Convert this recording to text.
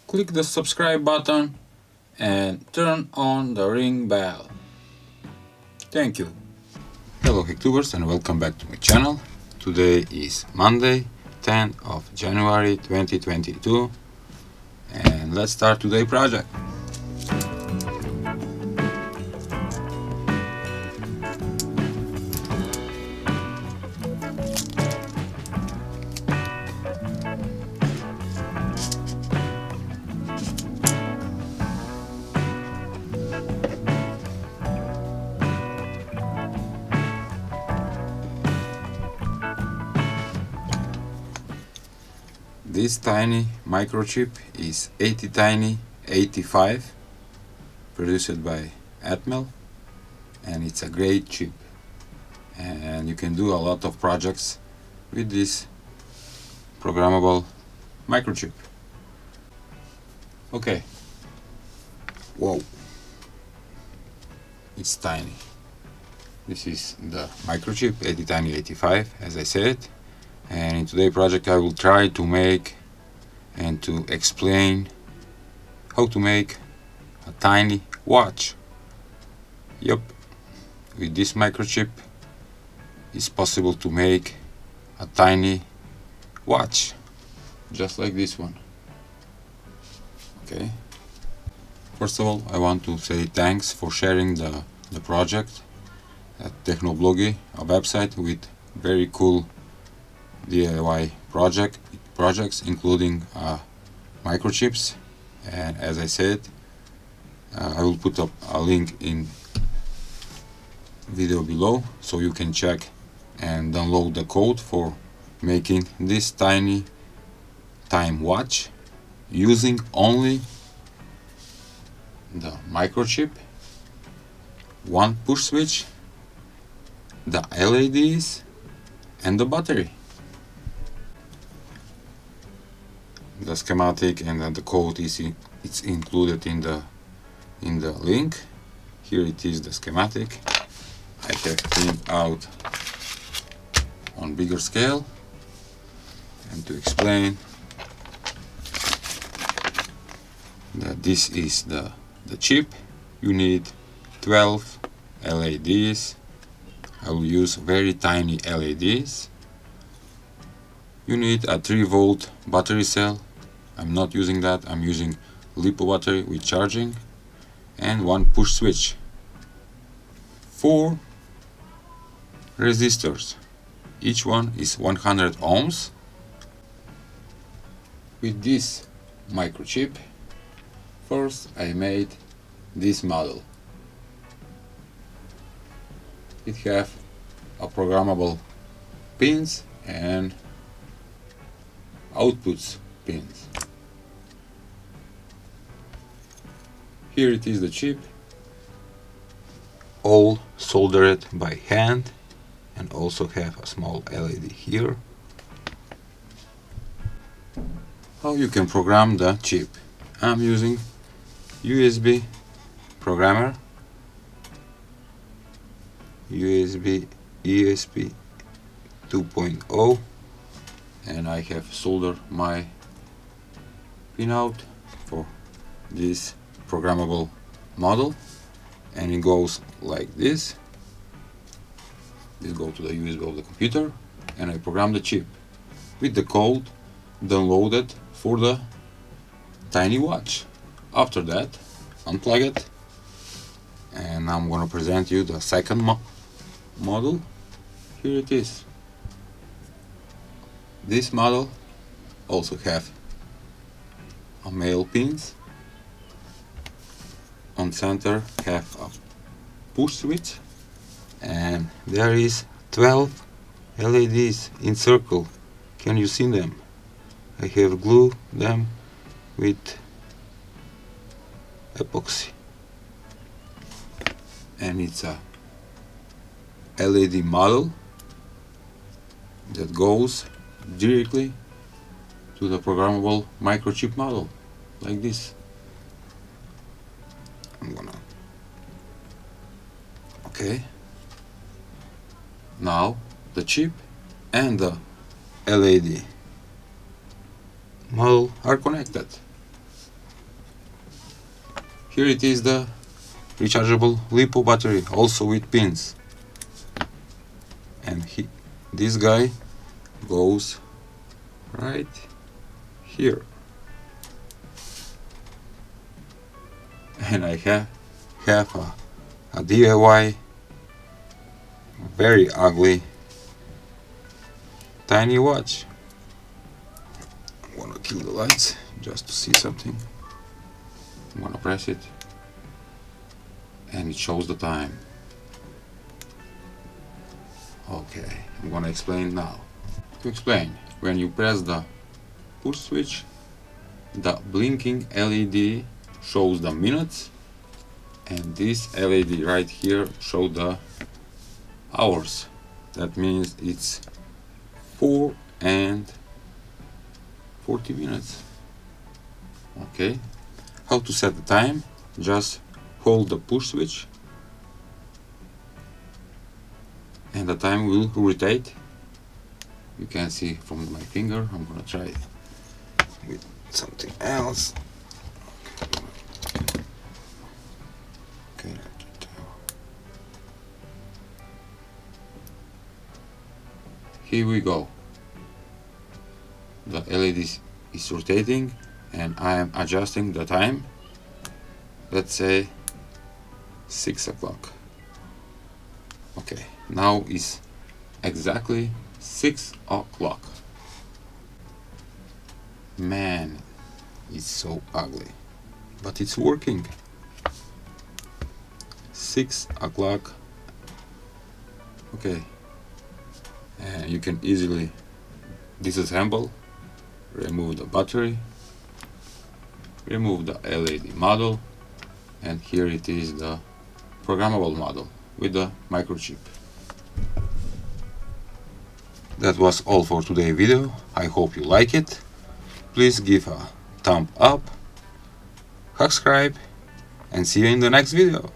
click the subscribe button and turn on the ring bell. Thank you. Hello Hacktubers and welcome back to my channel. Today is Monday, 10th of January 2022, and let's start today's project. This tiny microchip is ATtiny85, produced by Atmel, and it's a great chip. And you can do a lot of projects with this programmable microchip. Okay. Whoa. It's tiny. This is the microchip ATtiny85, as I said. And in today's project I will try to make and to explain how to make a tiny watch. Yup, with this microchip it's possible to make a tiny watch, just like this one. Okay. First of all, I want to say thanks for sharing the project at Technoblogi, a website with very cool DIY projects, including microchips. And as I said, I will put up a link in video below so you can check and download the code for making this tiny time watch using only the microchip, one push switch, the LEDs, and the battery. The schematic and the code it's included in the link. Here it is, the schematic. I have printed out on bigger scale. And to explain that this is the chip, you need 12 LEDs. I will use very tiny LEDs. You need a 3-volt battery cell. I'm not using that, I'm using LiPo battery with charging, and one push switch. 4 resistors, each one is 100 ohms. With this microchip, first I made this model. It have a programmable pins and outputs pins. Here it is, the chip, all soldered by hand, and also have a small LED here. How you can program the chip? I'm using USB programmer, USB ESP 2.0, and I have soldered my pinout for this programmable model, and it goes like this. This goes to the USB of the computer, and I program the chip with the code downloaded for the tiny watch. After that, unplug it, and I'm gonna present you the second model. Here it is. This model also have a male pins. On center have a push switch, and there is 12 LEDs in circle. Can you see them? I have glued them with epoxy, and it's a LED model that goes directly to the programmable microchip model, like this. Okay. Now the chip and the LED model are connected. here it is, the rechargeable LiPo battery, also with pins. And this guy goes right here. And I have a DIY, very ugly, tiny watch. I'm gonna kill the lights just to see something. I'm gonna press it and it shows the time. Okay, I'm gonna explain now. To explain, when you press the push switch, the blinking LED shows the minutes, and this LED right here shows the hours. That means it's 4 and 40 minutes. Okay, how to set the time? Just hold the push switch and the time will rotate. You can see from my finger. I'm gonna try it with something else. Okay. Here we go. The LED is rotating and I am adjusting the time. Let's say 6 o'clock. Okay, now is exactly 6 o'clock. Man, it's so ugly, but it's working. 6 o'clock. Okay, and you can easily disassemble, remove the battery, remove the LED model, and here it is, the programmable model with the microchip. That was all for today's video. I hope you like it. Please give a thumb up, subscribe, and see you in the next video.